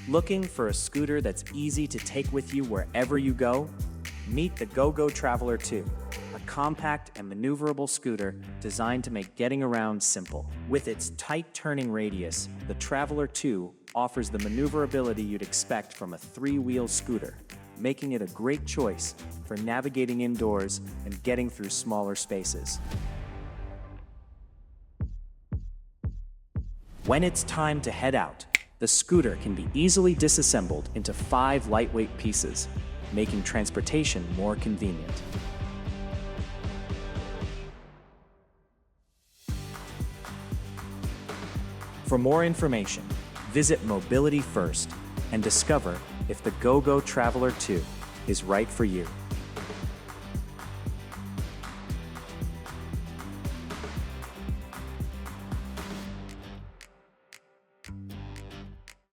Looking for a scooter that's easy to take with you wherever you go? Meet the GoGo Traveler 2, a compact and maneuverable scooter designed to make getting around simple. With its tight turning radius, the Traveler 2 offers the maneuverability you'd expect from a three-wheel scooter, making it a great choice for navigating indoors and getting through smaller spaces. When it's time to head out, the scooter can be easily disassembled into 5 lightweight pieces, making transportation more convenient. For more information, visit Mobility First and discover if the GoGo Traveler 2 is right for you.